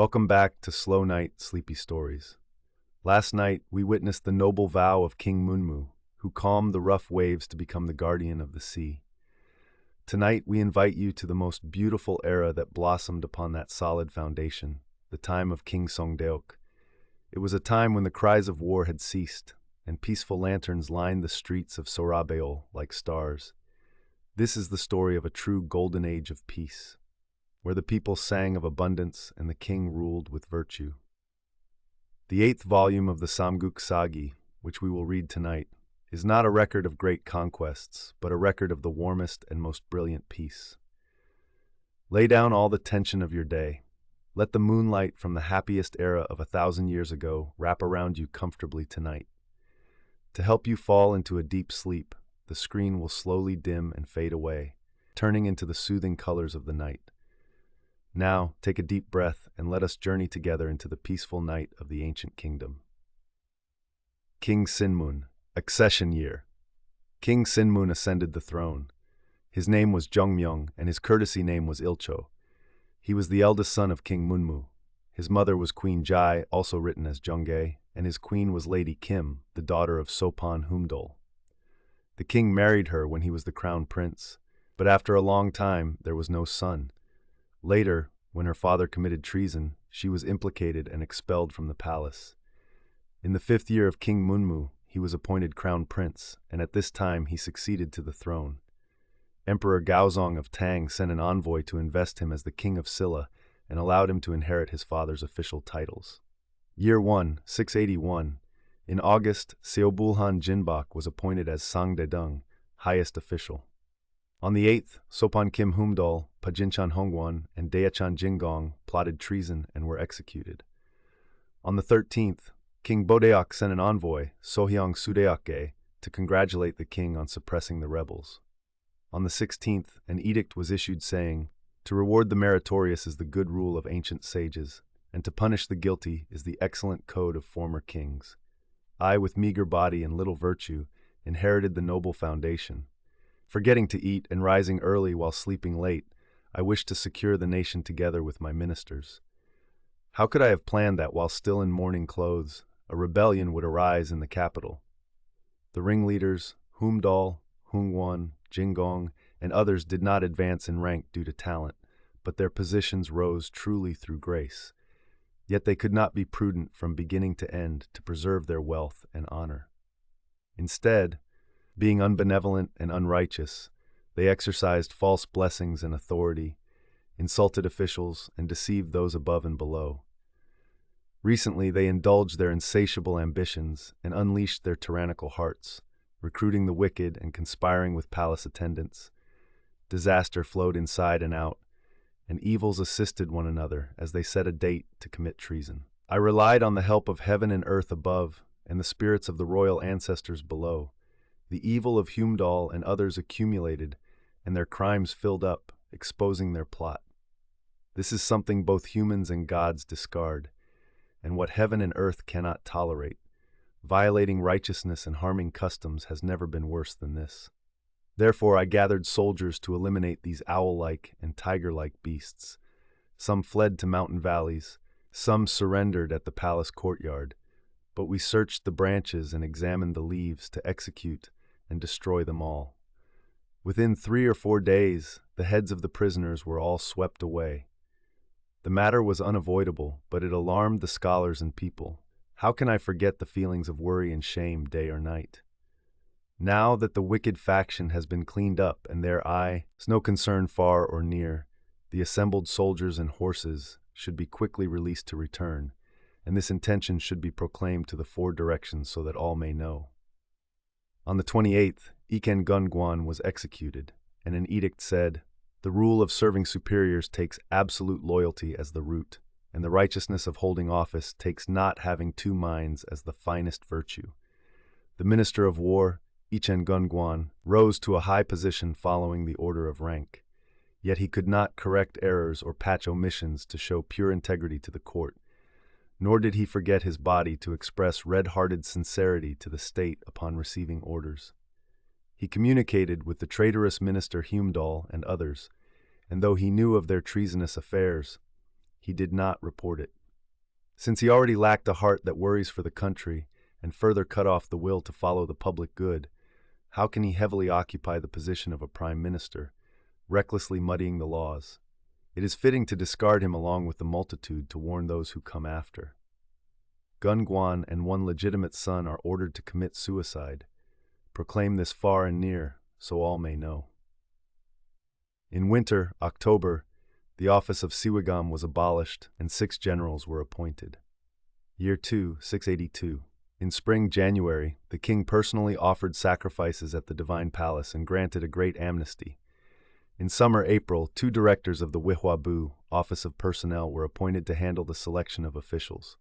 Welcome back to Slow Night, Sleepy Stories. Last night, we witnessed the noble vow of King Munmu, who calmed the rough waves to become the guardian of the sea. Tonight, we invite you to the most beautiful era that blossomed upon that solid foundation, the time of King Seongdeok. It was a time when the cries of war had ceased, and peaceful lanterns lined the streets of Seorabeol like stars. This is the story of a true golden age of peace, where the people sang of abundance and the king ruled with virtue. The eighth volume of the Samguk Sagi, which we will read tonight, is not a record of great conquests, but a record of the warmest and most brilliant peace. Lay down all the tension of your day. Let the moonlight from the happiest era of 1,000 years ago wrap around you comfortably tonight. To help you fall into a deep sleep, the screen will slowly dim and fade away, turning into the soothing colors of the night. Now, take a deep breath and let us journey together into the peaceful night of the ancient kingdom. King Sinmun, accession year. King Sinmun ascended the throne. His name was Jeongmyeong, and his courtesy name was Ilcho. He was the eldest son of King Munmu. His mother was Queen Jai, also written as Jeonggae, and his queen was Lady Kim, the daughter of Sopon Humdol. The king married her when he was the crown prince, but after a long time there was no son. Later, when her father committed treason, she was implicated and expelled from the palace. In the 5th year of King Munmu, he was appointed crown prince, and at this time he succeeded to the throne. Emperor Gaozong of Tang sent an envoy to invest him as the king of Silla and allowed him to inherit his father's official titles. Year 1, 681. In August, Seobulhan Jinbok was appointed as Sangdaedung, highest official. On the 8th, Sopon Kim Humdol, Pajinchan Hongwon, and Daechan Jingong plotted treason and were executed. On the 13th, King Bodeok sent an envoy, Sohyang Sudeokge, to congratulate the king on suppressing the rebels. On the 16th, an edict was issued saying, "To reward the meritorious is the good rule of ancient sages, and to punish the guilty is the excellent code of former kings. I, with meager body and little virtue, inherited the noble foundation. Forgetting to eat and rising early while sleeping late, I wished to secure the nation together with my ministers. How could I have planned that while still in mourning clothes, a rebellion would arise in the capital? The ringleaders, Humdol, Hungwon, Jingong, and others did not advance in rank due to talent, but their positions rose truly through grace. Yet they could not be prudent from beginning to end to preserve their wealth and honor. Instead, being unbenevolent and unrighteous, they exercised false blessings and authority, insulted officials, and deceived those above and below. Recently, they indulged their insatiable ambitions and unleashed their tyrannical hearts, recruiting the wicked and conspiring with palace attendants. Disaster flowed inside and out, and evils assisted one another as they set a date to commit treason. I relied on the help of heaven and earth above and the spirits of the royal ancestors below. The evil of Humdol and others accumulated, and their crimes filled up, exposing their plot. This is something both humans and gods discard, and what heaven and earth cannot tolerate. Violating righteousness and harming customs has never been worse than this. Therefore, I gathered soldiers to eliminate these owl-like and tiger-like beasts. Some fled to mountain valleys, some surrendered at the palace courtyard, but we searched the branches and examined the leaves to execute and destroy them all. Within 3 or 4 days, the heads of the prisoners were all swept away. The matter was unavoidable, but it alarmed the scholars and people. How can I forget the feelings of worry and shame day or night? Now that the wicked faction has been cleaned up and their eye is no concern far or near, the assembled soldiers and horses should be quickly released to return, and this intention should be proclaimed to the 4 directions so that all may know. On the 28th, Iken Gungwan was executed, and an edict said, "The rule of serving superiors takes absolute loyalty as the root, and the righteousness of holding office takes not having 2 minds as the finest virtue." The Minister of War, Ichen Gungwan, rose to a high position following the order of rank. Yet he could not correct errors or patch omissions to show pure integrity to the court, nor did he forget his body to express red-hearted sincerity to the state upon receiving orders. He communicated with the traitorous minister Humdol and others, and though he knew of their treasonous affairs, he did not report it. Since he already lacked a heart that worries for the country and further cut off the will to follow the public good, how can he heavily occupy the position of a prime minister, recklessly muddying the laws? It is fitting to discard him along with the multitude to warn those who come after. Gun Guan and one legitimate son are ordered to commit suicide. Proclaim this far and near, so all may know. In winter, October, the office of Siwagam was abolished and 6 generals were appointed. Year 2, 682. In spring, January, the king personally offered sacrifices at the divine palace and granted a great amnesty. In summer, April, 2 directors of the Wihwabu, Office of Personnel, were appointed to handle the selection of officials.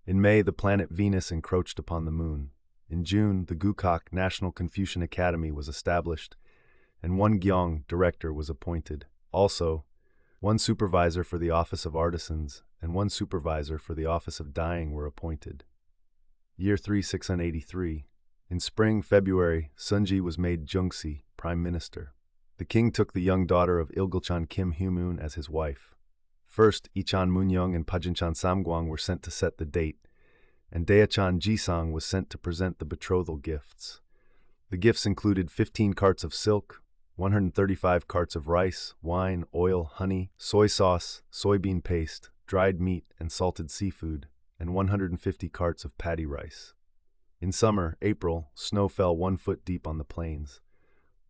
In May, the planet Venus encroached upon the moon. In June, the Gukok National Confucian Academy was established, and 1 Gyeong director was appointed. Also, 1 supervisor for the Office of Artisans and 1 supervisor for the Office of Dyeing were appointed. Year 3, 683. In spring, February, Sunji was made Jungsi, Prime Minister. The king took the young daughter of Ilgulchan Kim Humoon as his wife. First, Ichan Munyoung and Pajinchan Samgwang were sent to set the date, and Daechan Jisang was sent to present the betrothal gifts. The gifts included 15 carts of silk, 135 carts of rice, wine, oil, honey, soy sauce, soybean paste, dried meat, and salted seafood, and 150 carts of paddy rice. In summer, April, snow fell 1 foot deep on the plains.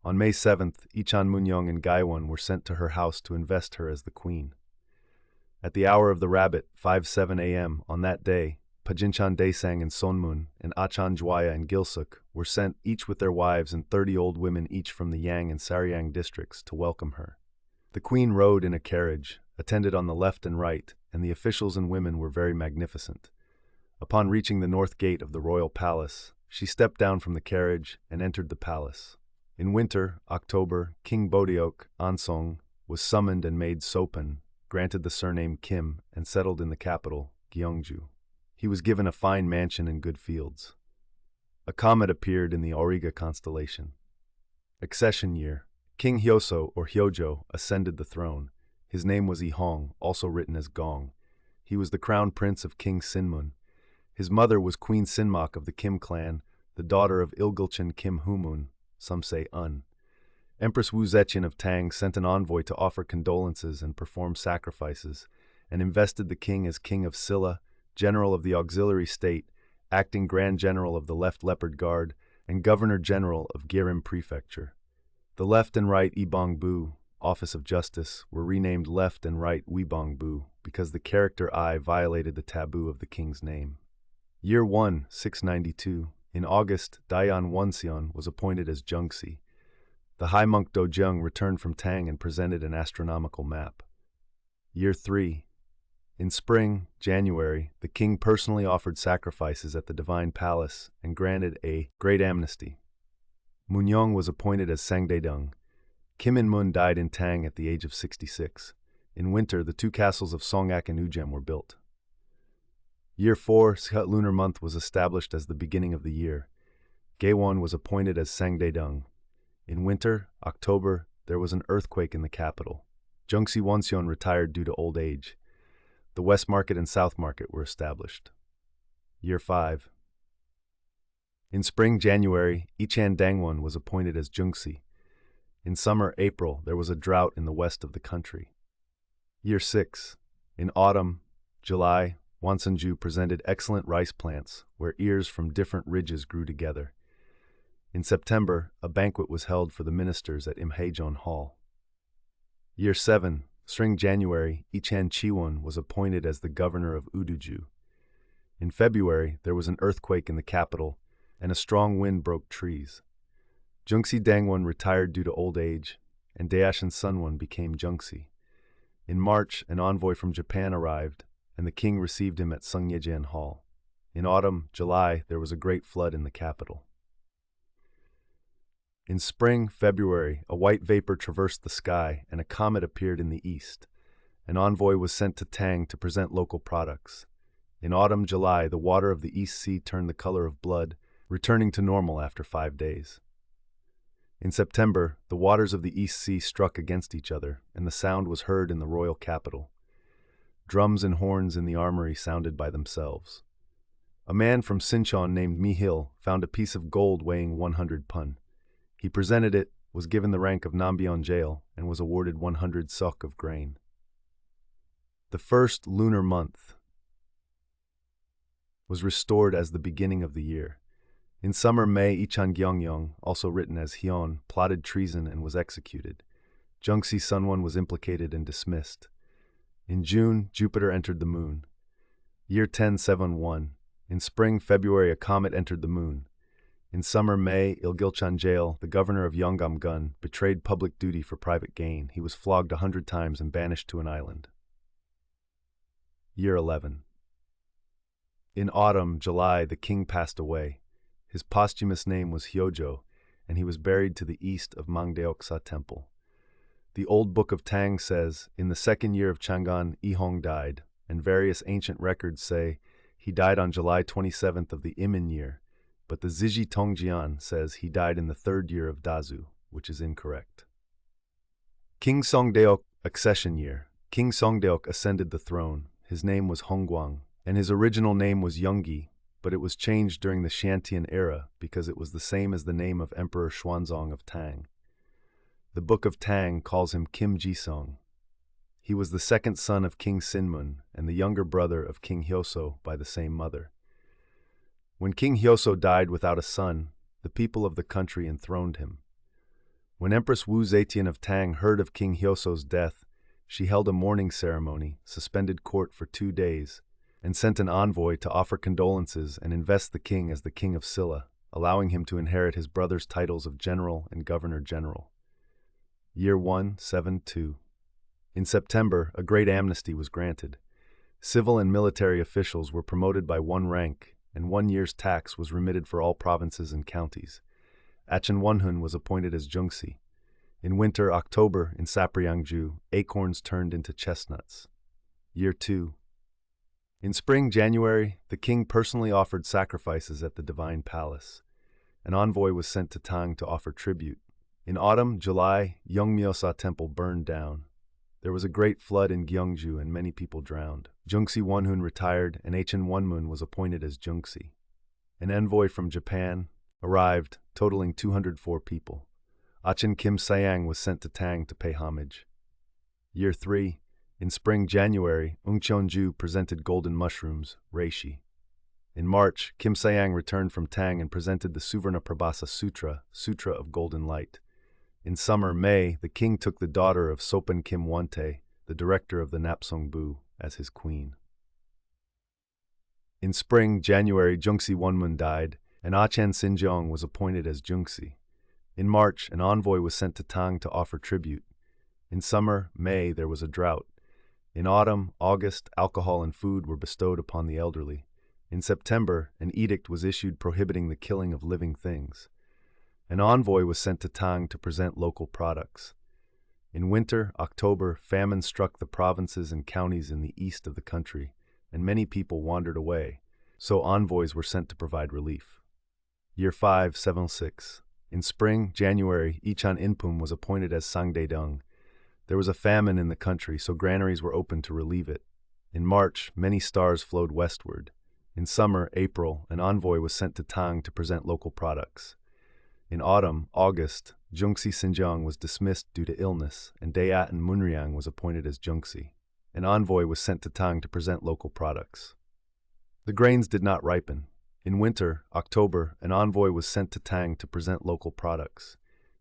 On May 7th, Ichan Munyoung and Gaiwon were sent to her house to invest her as the queen. At the hour of the rabbit, 5:07 a.m., on that day, Pajinchan Daesang and Sonmun, and Achan Jwaya and Gilsuk were sent, each with their wives and 30 old women each from the Yang and Saryang districts, to welcome her. The queen rode in a carriage, attended on the left and right, and the officials and women were very magnificent. Upon reaching the north gate of the royal palace, she stepped down from the carriage and entered the palace. In winter, October, King Bodeok, Ansong, was summoned and made Sopan, granted the surname Kim, and settled in the capital, Gyeongju. He was given a fine mansion and good fields. A comet appeared in the Auriga constellation. Accession year. King Hyoso, or Hyojo, ascended the throne. His name was Ihong, also written as Gong. He was the crown prince of King Sinmun. His mother was Queen Sinmak of the Kim clan, the daughter of Ilgulchan Kim Humun, some say Un. Empress Wu Zetian of Tang sent an envoy to offer condolences and perform sacrifices, and invested the king as king of Silla, general of the auxiliary state, acting grand general of the left leopard guard, and governor-general of Gyerim prefecture. The left and right Ibongbu, office of justice, were renamed left and right Wibongbu because the character I violated the taboo of the king's name. Year 1, 692. In August, Dayan Wonseon was appointed as Jungsi. The high monk Dojung returned from Tang and presented an astronomical map. Year 3. In spring, January, the king personally offered sacrifices at the divine palace and granted a great amnesty. Munyoung was appointed as Sangdaedong. Kim In-mun died in Tang at the age of 66. In winter, the 2 castles of Songak and Ujem were built. Year 4, Sihut lunar month was established as the beginning of the year. Gaewon was appointed as Sangdaedong. In winter, October, there was an earthquake in the capital. Jungsi Wonseon retired due to old age. The West Market and South Market were established. Year 5. In spring, January, Ichan Dangwon was appointed as Jungsi. In summer, April, there was a drought in the west of the country. Year 6. In autumn, July, Wonsunju presented excellent rice plants where ears from different ridges grew together. In September, a banquet was held for the ministers at Imhaejeon Hall. Year 7. Spring, January, Ichan Chiwon was appointed as the governor of Uduju. In February, there was an earthquake in the capital, and a strong wind broke trees. Jungsi Dangwon retired due to old age, and Daeshan Sunwon became Jungsi. In March, an envoy from Japan arrived, and the king received him at Sungyejeon Hall. In autumn, July, there was a great flood in the capital. In spring, February, a white vapor traversed the sky, and a comet appeared in the east. An envoy was sent to Tang to present local products. In autumn, July, the water of the East Sea turned the color of blood, returning to normal after 5 days. In September, the waters of the East Sea struck against each other, and the sound was heard in the royal capital. drums and horns in the armory sounded by themselves. A man from Sinchon named Mihil found a piece of gold weighing 100 pun. He presented it, was given the rank of Nambion jail, and was awarded 100 sok of grain. The first lunar month was restored as the beginning of the year. In summer, May Ichan Gyeongyong, also written as Hyun, plotted treason and was executed. Jungsi Sunwon was implicated and dismissed. In June, Jupiter entered the moon. Year 1071. In spring, February, a comet entered the moon. In summer, May, Ilgilchan jail, the governor of Yeonggam-gun, betrayed public duty for private gain. He was flogged 100 times and banished to an island. Year 11. In autumn, July, the king passed away. His posthumous name was Hyojo, and he was buried to the east of Mangdeoksa Temple. The old Book of Tang says, in the second year of Chang'an, Ihong died, and various ancient records say he died on July 27th of the Imin year, but the Ziji Tongjian says he died in the third year of Dazu, which is incorrect. King Seongdeok, accession year. King Seongdeok ascended the throne. His name was Hongguang, and his original name was Yeonggi, but it was changed during the Xiantian era because it was the same as the name of Emperor Xuanzong of Tang. The Book of Tang calls him Kim Jisong. He was the second son of King Sinmun and the younger brother of King Hyoso by the same mother. When King Hyoso died without a son, the people of the country enthroned him. When Empress Wu Zetian of Tang heard of King Hyoso's death, she held a mourning ceremony, suspended court for 2 days, and sent an envoy to offer condolences and invest the king as the king of Silla, allowing him to inherit his brother's titles of general and governor-general. Year 172. In September, a great amnesty was granted. Civil and military officials were promoted by 1 rank, and 1 year's tax was remitted for all provinces and counties. Achen Wonhun was appointed as Jungsi. In winter, October, in Sapryeongju, acorns turned into chestnuts. Year 2. In spring, January, the king personally offered sacrifices at the divine palace. An envoy was sent to Tang to offer tribute. In autumn, July, Yeongmyosa Temple burned down. There was a great flood in Gyeongju and many people drowned. Jungsi Wonhun retired and Achen Wonmun was appointed as Jungsi. An envoy from Japan arrived, totaling 204 people. Achen Kim Sayang was sent to Tang to pay homage. Year 3. In spring, January, Ungcheonju presented golden mushrooms, reishi. In March, Kim Sayang returned from Tang and presented the Suvarna Prabhasa Sutra, Sutra of Golden Light. In summer, May, the king took the daughter of Sopan Kim Wontae, the director of the Napsongbu, as his queen. In spring, January, Jungsi Wonmun died, and Achan Sinjeong was appointed as Jungsi. In March, an envoy was sent to Tang to offer tribute. In summer, May, there was a drought. In autumn, August, alcohol and food were bestowed upon the elderly. In September, an edict was issued prohibiting the killing of living things. An envoy was sent to Tang to present local products. In winter, October, famine struck the provinces and counties in the east of the country, and many people wandered away, so envoys were sent to provide relief. Year 576. In spring, January, Ichan Inpum was appointed as Sangdaedong. There was a famine in the country, so granaries were opened to relieve it. In March, many stars flowed westward. In summer, April, an envoy was sent to Tang to present local products. In autumn, August, Jungsi Sinjeong was dismissed due to illness, and Dayat and Munryang was appointed as Jungsi. An envoy was sent to Tang to present local products. The grains did not ripen. In winter, October, an envoy was sent to Tang to present local products.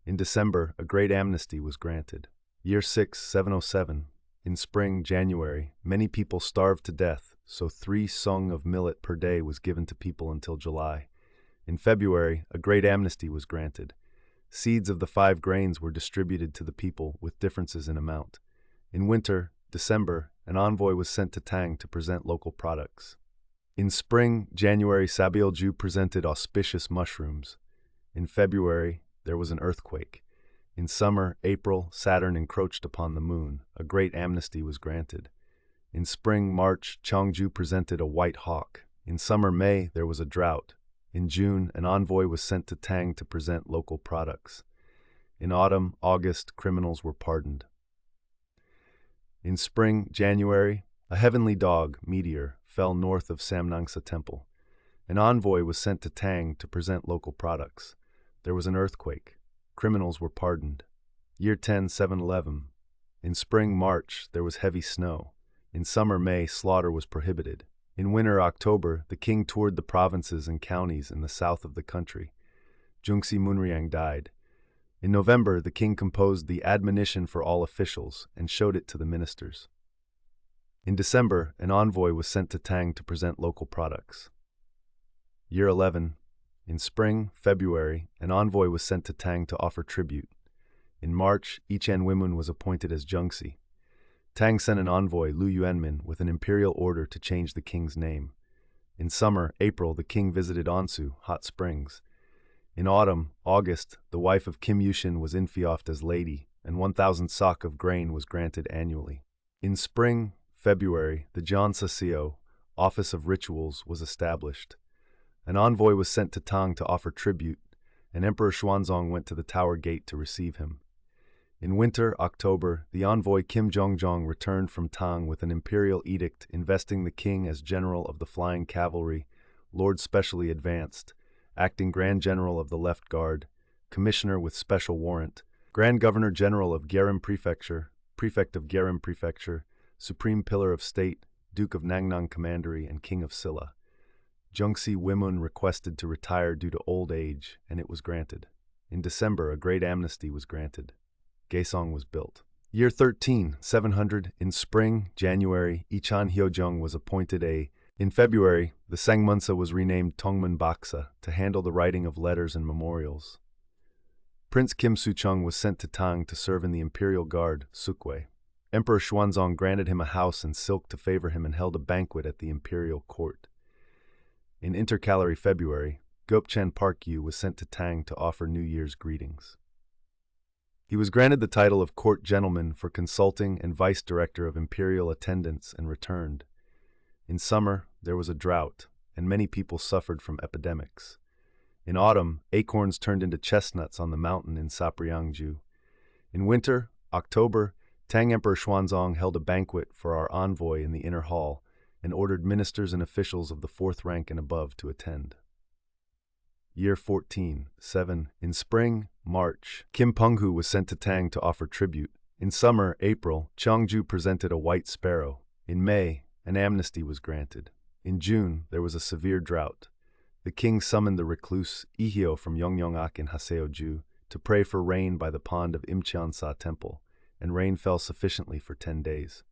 In December, a great amnesty was granted. Year 6, 707. In spring, January, many people starved to death, so 3 sung of millet per day was given to people until July. In February, a great amnesty was granted. Seeds of the 5 grains were distributed to the people with differences in amount. In winter, December, an envoy was sent to Tang to present local products. In spring, January, Sabeolju presented auspicious mushrooms. In February, there was an earthquake. In summer, April, Saturn encroached upon the moon. A great amnesty was granted. In spring, March, Cheongju presented a white hawk. In summer, May, there was a drought. In June, an envoy was sent to Tang to present local products. In autumn, August, criminals were pardoned. In spring, January, A heavenly dog, Meteor, fell north of Samnangsa Temple. An envoy was sent to Tang to present local products. There was an earthquake. Criminals were pardoned. Year 10, 711. In spring, March, there was heavy snow. In summer, May, slaughter was prohibited. In winter, October, the king toured the provinces and counties in the south of the country. Jungsi Munriang died. In November, the king composed the admonition for all officials and showed it to the ministers. In December, an envoy was sent to Tang to present local products. Year 11. In spring, February, an envoy was sent to Tang to offer tribute. In March, Ichen Wimun was appointed as Jungsi. Tang sent an envoy, Lu Yuanmin, with an imperial order to change the king's name. In summer, April, the king visited Onsu, hot springs. In autumn, August, the wife of Kim Yushin was infiofed as lady, and 1,000 sok of grain was granted annually. In spring, February, the Jansa Seo, Office of Rituals, was established. An envoy was sent to Tang to offer tribute, and Emperor Xuanzong went to the Tower Gate to receive him. In winter, October, the envoy Kim Jongjong returned from Tang with an imperial edict investing the king as general of the Flying Cavalry, Lord Specially Advanced, acting Grand General of the Left Guard, Commissioner with Special Warrant, Grand Governor General of Gyerim Prefecture, Prefect of Gyerim Prefecture, Supreme Pillar of State, Duke of Nangnang Commandery, and King of Silla. Jungsi Wimun requested to retire due to old age, and it was granted. In December, a great amnesty was granted. Gaesong was built. Year 13, 700, in spring, January, Ichan Hyojung was appointed In February, the Sangmunsa was renamed Tongmun Baksa to handle the writing of letters and memorials. Prince Kim Suchung was sent to Tang to serve in the Imperial Guard, Sukwe. Emperor Xuanzong granted him a house and silk to favor him and held a banquet at the imperial court. In intercalary February, Gopchen Park Yu was sent to Tang to offer New Year's greetings. He was granted the title of court gentleman for consulting and vice director of imperial attendance and returned. In summer, there was a drought, and many people suffered from epidemics. In autumn, acorns turned into chestnuts on the mountain in Sapriangju. In winter, October, Tang Emperor Xuanzong held a banquet for our envoy in the inner hall and ordered ministers and officials of the 4th rank and above to attend. Year 14, 7. In spring, March, Kim Penghu was sent to Tang to offer tribute. In summer, April, Cheongju presented a white sparrow. In May, an amnesty was granted. In June, there was a severe drought. The king summoned the recluse Ihyo from Yongyong-ak in Haseoju to pray for rain by the pond of Imcheonsa Temple, and rain fell sufficiently for 10 days.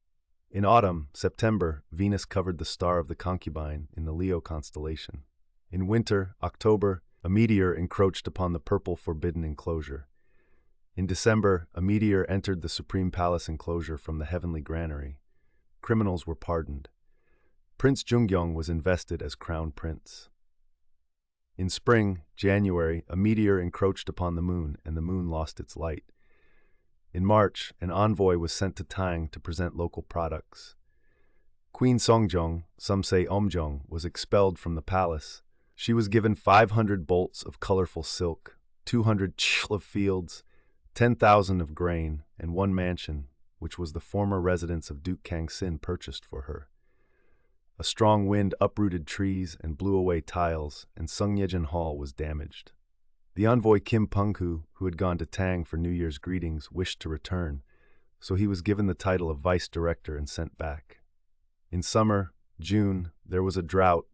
In autumn, September, Venus covered the star of the concubine in the Leo constellation. In winter, October, a meteor encroached upon the purple forbidden enclosure. In December, a meteor entered the Supreme Palace enclosure from the heavenly granary. Criminals were pardoned. Prince Jungyong was invested as crown prince. In spring, January, a meteor encroached upon the moon, and the moon lost its light. In March, an envoy was sent to Tang to present local products. Queen Songjong, some say Omjong, was expelled from the palace. She was given 500 bolts of colorful silk, 200 chil of fields, 10,000 of grain, and 1 mansion, which was the former residence of Duke Kangsin, purchased for her. A strong wind uprooted trees and blew away tiles, and Sungyejeon Hall was damaged. The envoy Kim Penghu, who had gone to Tang for New Year's greetings, wished to return, so he was given the title of vice director and sent back. In summer, June, there was a drought,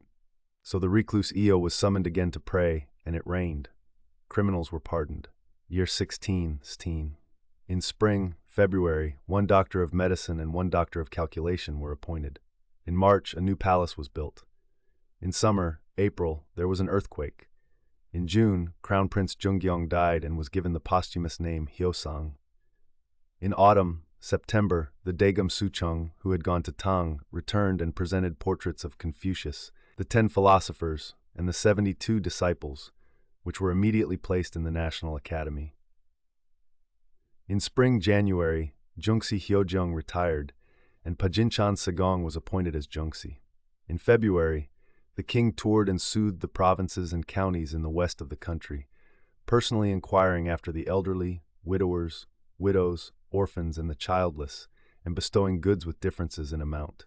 so the recluse Eo was summoned again to pray, and it rained. Criminals were pardoned. Year 16, Steen. In spring, February, 1 doctor of medicine and 1 doctor of calculation were appointed. In March, a new palace was built. In summer, April, there was an earthquake. In June, Crown Prince Jungyong died and was given the posthumous name Hyosang. In autumn, September, the Daegum Suchung, who had gone to Tang, returned and presented portraits of Confucius, the 10 philosophers, and the 72 disciples, which were immediately placed in the National Academy. In spring, January, Jungsi Hyojung retired, and Pajinchan Sagong was appointed as Jungsi. In February, the king toured and soothed the provinces and counties in the west of the country, personally inquiring after the elderly, widowers, widows, orphans, and the childless, and bestowing goods with differences in amount.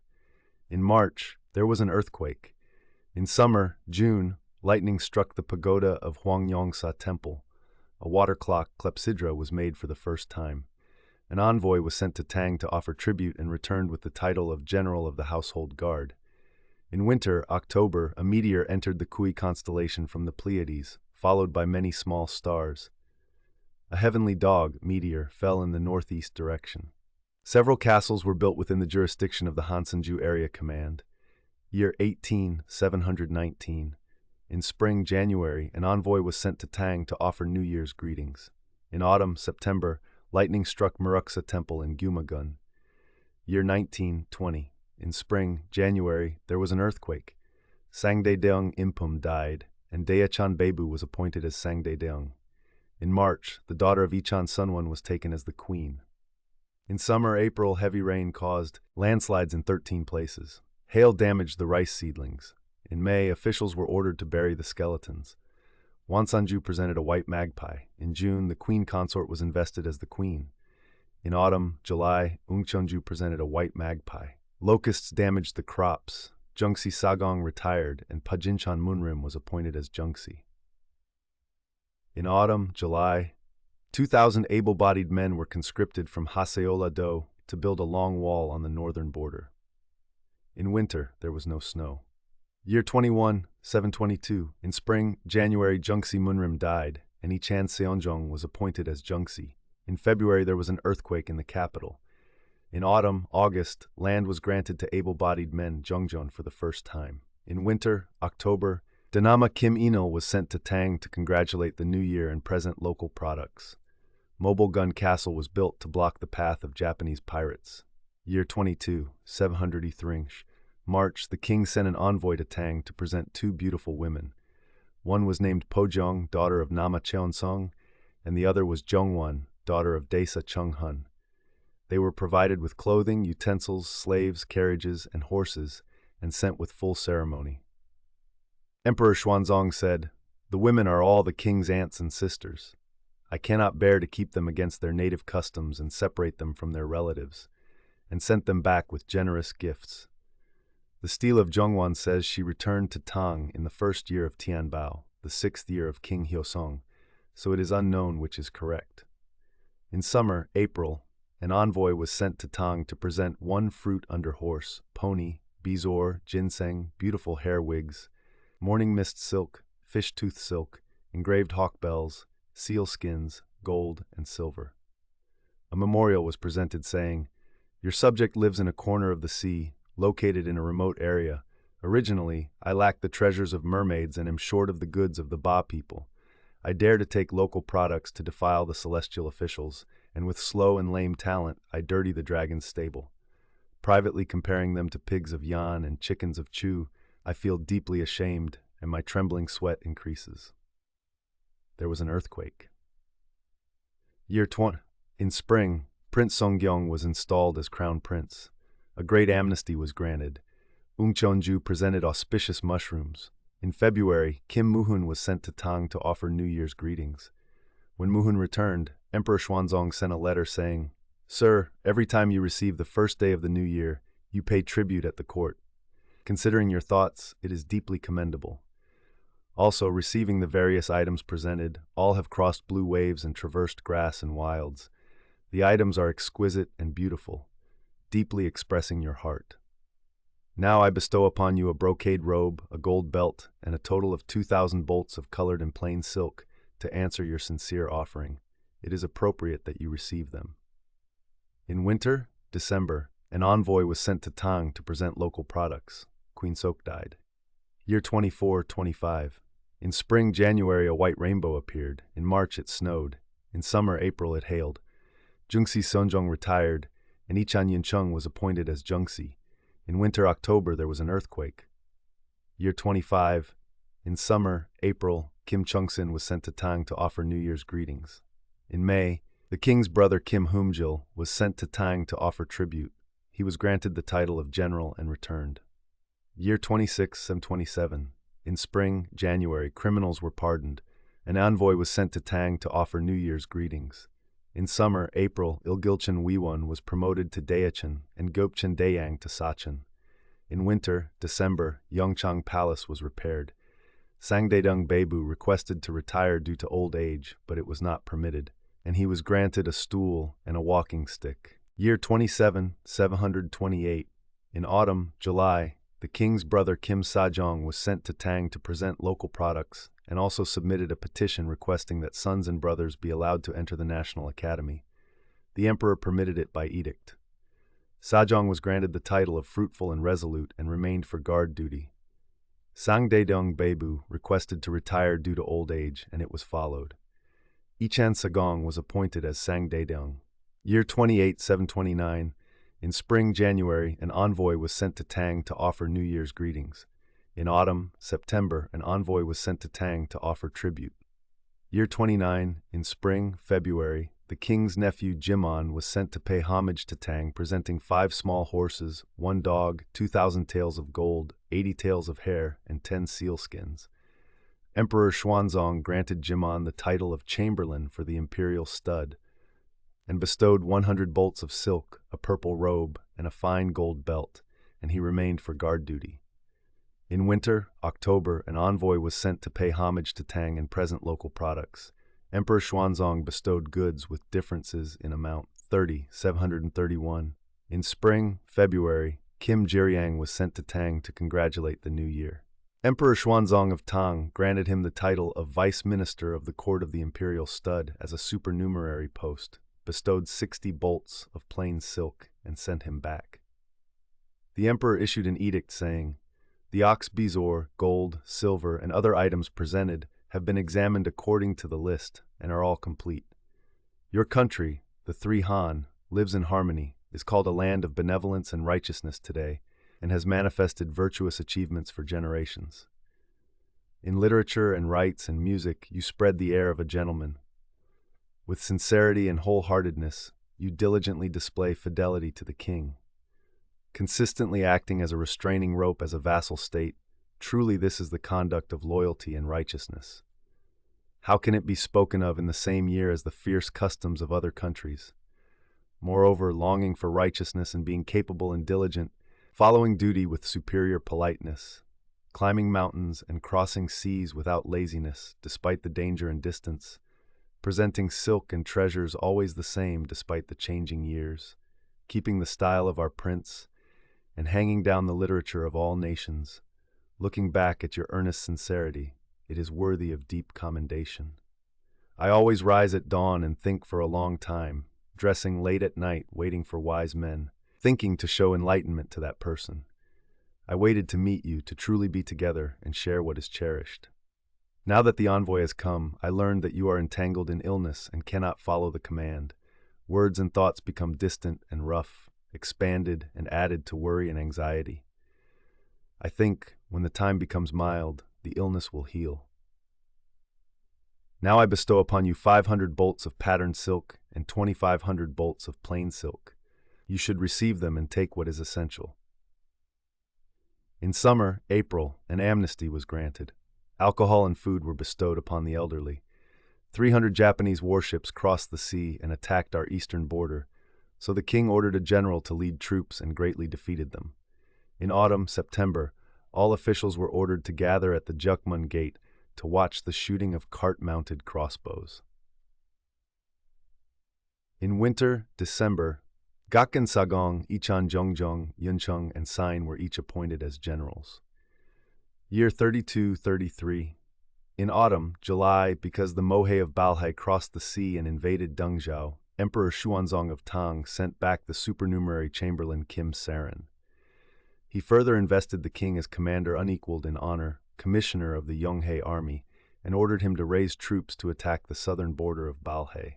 In March, there was an earthquake. In summer, June, lightning struck the pagoda of Hwangyongsa Temple. A water clock, clepsydra, was made for the first time. An envoy was sent to Tang to offer tribute and returned with the title of General of the Household Guard. In winter, October, a meteor entered the Kui constellation from the Pleiades, followed by many small stars. A heavenly dog, meteor, fell in the northeast direction. Several castles were built within the jurisdiction of the Hansanju Area Command. Year 18,719. In spring, January, an envoy was sent to Tang to offer New Year's greetings. In autumn, September, lightning struck Muruksa Temple in Gumagun. Year 1920. In spring, January, there was an earthquake. Sangdaedeong Impum died, and Daechan Bebu was appointed as Sangdaedeong. In March, the daughter of Ichan Sunwon was taken as the queen. In summer, April, heavy rain caused landslides in 13 places. Hail damaged the rice seedlings. In May, officials were ordered to bury the skeletons. Wansanju presented a white magpie. In June, the queen consort was invested as the queen. In autumn, July, Ungcheonju presented a white magpie. Locusts damaged the crops. Jungsi Sagong retired, and Pajinchan Munrim was appointed as Jungsi. In autumn, July, 2,000 able-bodied men were conscripted from Haseola-do to build a long wall on the northern border. In winter, there was no snow. Year 21,722. In spring, January, Jungsi Munrim died, and Ichan Seondeok was appointed as Jungsi. In February, there was an earthquake in the capital. In autumn, August, land was granted to able-bodied men, Jungjeon, for the first time. In winter, October, Danama Kim Inil was sent to Tang to congratulate the new year and present local products. Mobile Gun Castle was built to block the path of Japanese pirates. Year 22,703. March, the king sent an envoy to Tang to present two beautiful women. One was named Pojong, daughter of Nama Cheonsong, and the other was Jongwon, daughter of Desa Chunghun. They were provided with clothing, utensils, slaves, carriages, and horses, and sent with full ceremony. Emperor Xuanzong said, "The women are all the king's aunts and sisters. I cannot bear to keep them against their native customs and separate them from their relatives," and sent them back with generous gifts. The stele of Jongwon says she returned to Tang in the first year of Tianbao, the 6th year of King Hyosong, so it is unknown which is correct. In summer, April, an envoy was sent to Tang to present one fruit under horse, pony, bezoar, ginseng, beautiful hair wigs, morning mist silk, fish tooth silk, engraved hawk bells, seal skins, gold, and silver. A memorial was presented saying, "Your subject lives in a corner of the sea, located in a remote area. Originally, I lacked the treasures of mermaids and am short of the goods of the Ba people. I dare to take local products to defile the celestial officials, and with slow and lame talent, I dirty the dragon's stable. Privately comparing them to pigs of Yan and chickens of Chu, I feel deeply ashamed, and my trembling sweat increases." There was an earthquake. Year 20. In spring, Prince Songgyong was installed as crown prince. A great amnesty was granted. Ungcheonju presented auspicious mushrooms. In February, Kim Muhun was sent to Tang to offer New Year's greetings. When Muhun returned, Emperor Xuanzong sent a letter saying, "Sir, every time you receive the first day of the new year, you pay tribute at the court. Considering your thoughts, it is deeply commendable. Also, receiving the various items presented, all have crossed blue waves and traversed grass and wilds. The items are exquisite and beautiful, deeply expressing your heart. Now I bestow upon you a brocade robe, a gold belt, and a total of 2,000 bolts of colored and plain silk to answer your sincere offering. It is appropriate that you receive them." In winter, December, an envoy was sent to Tang to present local products. Queen Sok died. Year 2425. In spring, January, a white rainbow appeared. In March, it snowed. In summer, April, it hailed. Jungsi Seondeok retired, and Ichan Yinchung was appointed as Jungsi. In winter, October, there was an earthquake. Year 25. In summer, April, Kim Chungsin was sent to Tang to offer New Year's greetings. In May, the king's brother Kim Humjil was sent to Tang to offer tribute. He was granted the title of general and returned. Year 26 and 27. In spring, January, criminals were pardoned. An envoy was sent to Tang to offer New Year's greetings. In summer, April, Ilgilchen Wiwon was promoted to Daechen and Gopchen Daeyang to Sachin. In winter, December, Yeongchang Palace was repaired. Sangdaedong Baebu requested to retire due to old age, but it was not permitted, and he was granted a stool and a walking stick. Year 27, 728. In autumn, July, the king's brother Kim Sajong was sent to Tang to present local products and also submitted a petition requesting that sons and brothers be allowed to enter the National Academy. The emperor permitted it by edict. Sajong was granted the title of fruitful and resolute and remained for guard duty. Sangdaedong Baebu requested to retire due to old age, and it was followed. Ichan Sagong was appointed as Sangdaedong. Year 28, 729. In spring, January, an envoy was sent to Tang to offer New Year's greetings. In autumn, September, an envoy was sent to Tang to offer tribute. Year 29. In spring, February, the king's nephew Jimon was sent to pay homage to Tang, presenting 5 small horses, 1 dog, 2,000 taels of gold, 80 taels of hair, and 10 sealskins. Emperor Xuanzong granted Jimon the title of Chamberlain for the imperial stud, and bestowed 100 bolts of silk, a purple robe, and a fine gold belt, and he remained for guard duty. In winter, October, an envoy was sent to pay homage to Tang and present local products. Emperor Xuanzong bestowed goods with differences in amount. 731. In spring, February, Kim Jiryang was sent to Tang to congratulate the new year. Emperor Xuanzong of Tang granted him the title of Vice Minister of the Court of the Imperial Stud as a supernumerary post, bestowed 60 bolts of plain silk, and sent him back. The emperor issued an edict saying, "The ox bezoar, gold, silver, and other items presented have been examined according to the list and are all complete. Your country, the Three Han, lives in harmony, is called a land of benevolence and righteousness today, and has manifested virtuous achievements for generations. In literature and rites and music, you spread the air of a gentleman. With sincerity and wholeheartedness, you diligently display fidelity to the king, consistently acting as a restraining rope as a vassal state. Truly this is the conduct of loyalty and righteousness. How can it be spoken of in the same year as the fierce customs of other countries? Moreover, longing for righteousness and being capable and diligent, following duty with superior politeness, climbing mountains and crossing seas without laziness, despite the danger and distance, presenting silk and treasures always the same despite the changing years, keeping the style of our prince, and hanging down the literature of all nations. Looking back at your earnest sincerity, it is worthy of deep commendation. I always rise at dawn and think for a long time, dressing late at night, waiting for wise men, thinking to show enlightenment to that person. I waited to meet you, to truly be together and share what is cherished. Now that the envoy has come, I learned that you are entangled in illness and cannot follow the command. Words and thoughts become distant and rough, expanded and added to worry and anxiety. I think, when the time becomes mild, the illness will heal. Now I bestow upon you 500 bolts of patterned silk and 2,500 bolts of plain silk. You should receive them and take what is essential." In summer, April, an amnesty was granted. Alcohol and food were bestowed upon the elderly. 300 Japanese warships crossed the sea and attacked our eastern border, so the king ordered a general to lead troops and greatly defeated them. In autumn, September, all officials were ordered to gather at the Jukmun Gate to watch the shooting of cart-mounted crossbows. In winter, December, Gakken Sagong, Ichan Jongjong, Yuncheng, and Sain were each appointed as generals. Year 32-33. In autumn, July, because the Mohe of Balhae crossed the sea and invaded Dengzhou, Emperor Xuanzong of Tang sent back the supernumerary chamberlain Kim Saren. He further invested the king as commander unequaled in honor, commissioner of the Yonghae army, and ordered him to raise troops to attack the southern border of Balhae.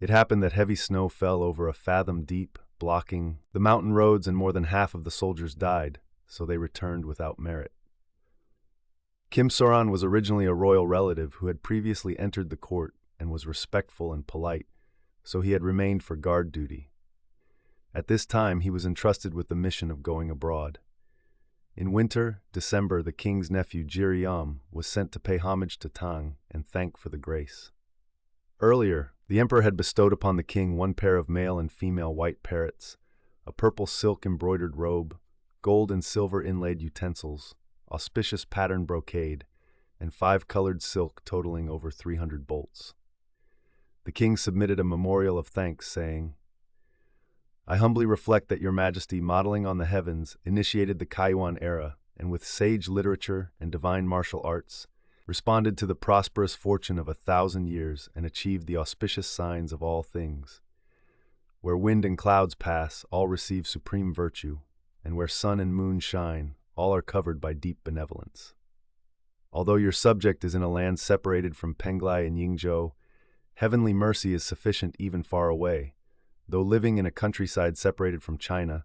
It happened that heavy snow fell over a fathom deep, blocking the mountain roads, and more than half of the soldiers died, so they returned without merit. Kim Soran was originally a royal relative who had previously entered the court and was respectful and polite, so he had remained for guard duty. At this time, he was entrusted with the mission of going abroad. In winter, December, the king's nephew Jiryam was sent to pay homage to Tang and thank for the grace. Earlier, the emperor had bestowed upon the king 1 pair of male and female white parrots, a purple silk embroidered robe, gold and silver inlaid utensils, auspicious pattern brocade, and 5-colored silk totaling over 300 bolts. The king submitted a memorial of thanks, saying, I humbly reflect that your majesty, modeling on the heavens, initiated the Kaiwan era, and with sage literature and divine martial arts, responded to the prosperous fortune of 1,000 years and achieved the auspicious signs of all things. Where wind and clouds pass, all receive supreme virtue, and where sun and moon shine, all are covered by deep benevolence. Although your subject is in a land separated from Penglai and Yingzhou, heavenly mercy is sufficient even far away. Though living in a countryside separated from China,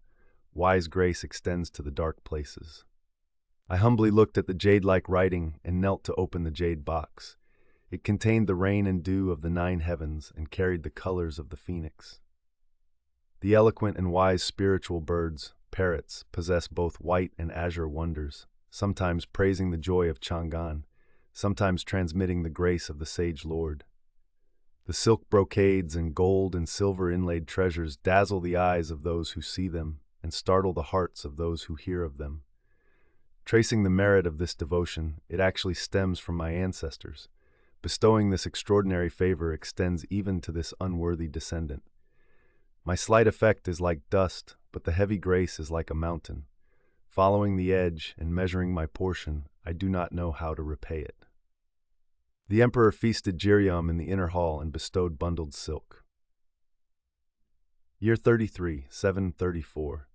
wise grace extends to the dark places. I humbly looked at the jade-like writing and knelt to open the jade box. It contained the rain and dew of the 9 heavens and carried the colors of the phoenix. The eloquent and wise spiritual birds, parrots, possess both white and azure wonders, sometimes praising the joy of Chang'an, sometimes transmitting the grace of the sage lord. The silk brocades and gold and silver inlaid treasures dazzle the eyes of those who see them and startle the hearts of those who hear of them. Tracing the merit of this devotion, it actually stems from my ancestors. Bestowing this extraordinary favor extends even to this unworthy descendant. My slight effect is like dust, but the heavy grace is like a mountain. Following the edge and measuring my portion, I do not know how to repay it. The emperor feasted Jiryum in the inner hall and bestowed bundled silk. Year 33, 734.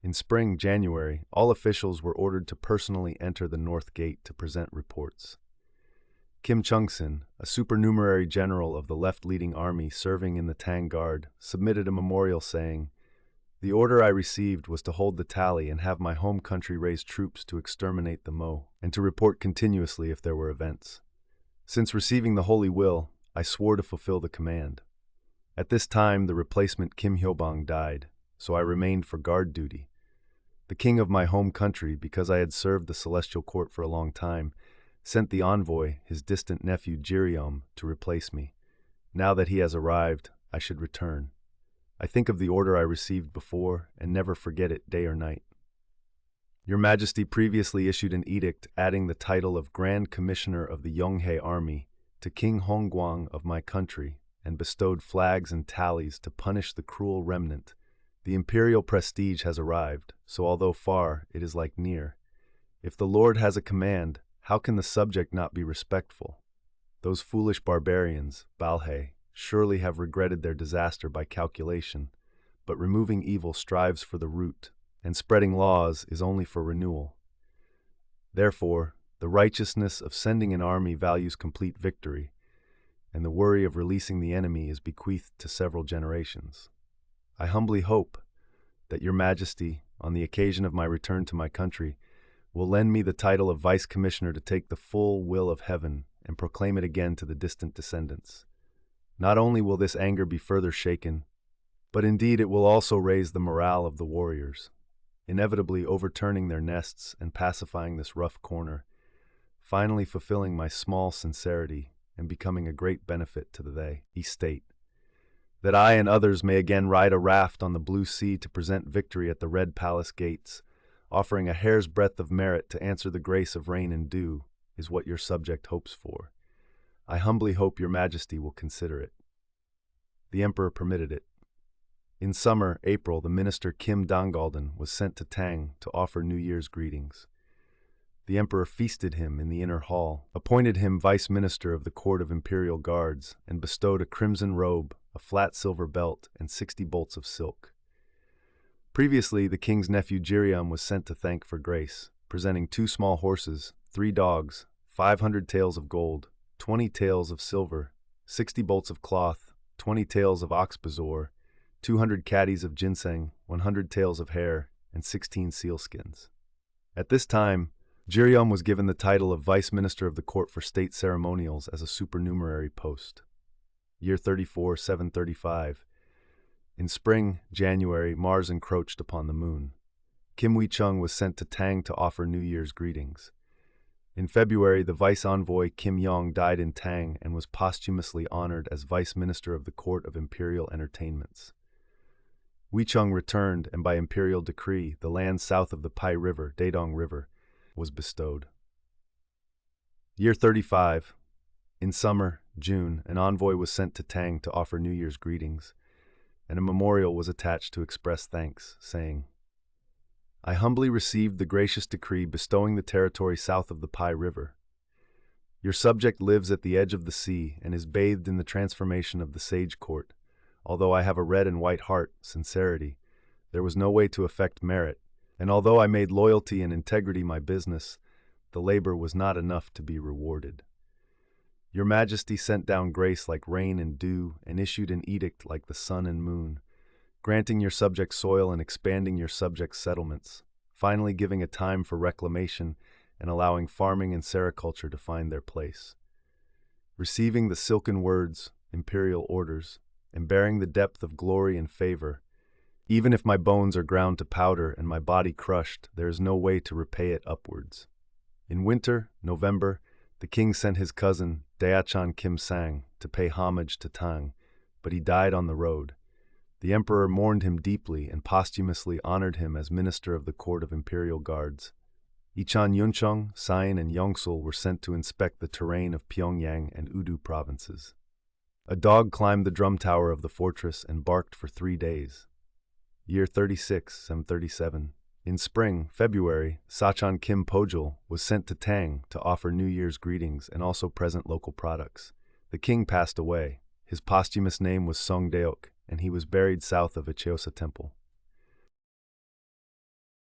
In spring, January, all officials were ordered to personally enter the North Gate to present reports. Kim Chung-sin, a supernumerary general of the left-leading army serving in the Tang Guard, submitted a memorial saying, The order I received was to hold the tally and have my home country raise troops to exterminate the Mo, and to report continuously if there were events. Since receiving the Holy Will, I swore to fulfill the command. At this time, the replacement Kim Hyobang died, so I remained for guard duty. The king of my home country, because I had served the celestial court for a long time, sent the envoy, his distant nephew Jiryum, to replace me. Now that he has arrived, I should return. I think of the order I received before and never forget it day or night. Your Majesty previously issued an edict adding the title of Grand Commissioner of the Yonghe Army to King Hongguang of my country and bestowed flags and tallies to punish the cruel remnant. The imperial prestige has arrived, so although far, it is like near. If the Lord has a command, how can the subject not be respectful? Those foolish barbarians, Balhae, surely have regretted their disaster by calculation, but removing evil strives for the root, and spreading laws is only for renewal. Therefore, the righteousness of sending an army values complete victory, and the worry of releasing the enemy is bequeathed to several generations. I humbly hope that Your Majesty, on the occasion of my return to my country, will lend me the title of Vice Commissioner to take the full will of heaven and proclaim it again to the distant descendants. Not only will this anger be further shaken, but indeed it will also raise the morale of the warriors, inevitably overturning their nests and pacifying this rough corner, finally fulfilling my small sincerity and becoming a great benefit to the estate. That I and others may again ride a raft on the blue sea to present victory at the Red Palace gates, offering a hair's breadth of merit to answer the grace of rain and dew, is what your subject hopes for. I humbly hope Your Majesty will consider it. The Emperor permitted it. In summer, April, the minister Kim Donggalden was sent to Tang to offer New Year's greetings. The Emperor feasted him in the inner hall, appointed him Vice Minister of the Court of Imperial Guards, and bestowed a crimson robe, a flat silver belt, and 60 bolts of silk. Previously, the king's nephew Jiryum was sent to thank for grace, presenting 2 small horses, 3 dogs, 500 taels of gold, 20 taels of silver, 60 bolts of cloth, 20 taels of ox bezoar, 200 caddies of ginseng, 100 taels of hair, and 16 sealskins. At this time, Jiryum was given the title of Vice Minister of the Court for State Ceremonials as a supernumerary post. Year 34, 735. In spring, January, Mars encroached upon the moon. Kim Wee-chung was sent to Tang to offer New Year's greetings. In February, the Vice Envoy Kim Yong died in Tang and was posthumously honored as Vice Minister of the Court of Imperial Entertainments. Huicheng returned, and by imperial decree, the land south of the Pai River, Dadong River, was bestowed. Year 35. In summer, June, an envoy was sent to Tang to offer New Year's greetings, and a memorial was attached to express thanks, saying, I humbly received the gracious decree bestowing the territory south of the Pai River. Your subject lives at the edge of the sea and is bathed in the transformation of the sage court. Although I have a red and white heart, sincerity, there was no way to effect merit, and although I made loyalty and integrity my business, the labor was not enough to be rewarded. Your Majesty sent down grace like rain and dew, and issued an edict like the sun and moon, granting your subjects soil and expanding your subjects' settlements, finally giving a time for reclamation and allowing farming and sericulture to find their place. Receiving the silken words, imperial orders, and bearing the depth of glory and favor, even if my bones are ground to powder and my body crushed, there is no way to repay it upwards. In winter, November, the king sent his cousin, Daechan Kim Sang, to pay homage to Tang, but he died on the road. The emperor mourned him deeply and posthumously honored him as minister of the court of imperial guards. Ichan Yunchong, Sain, and Yongsul were sent to inspect the terrain of Pyongyang and Udu provinces. A dog climbed the drum tower of the fortress and barked for 3 days. Year 36, 737. In spring, February, Sachan Kim Pojul was sent to Tang to offer New Year's greetings and also present local products. The king passed away. His posthumous name was Seongdeok, and he was buried south of Icheosa Temple.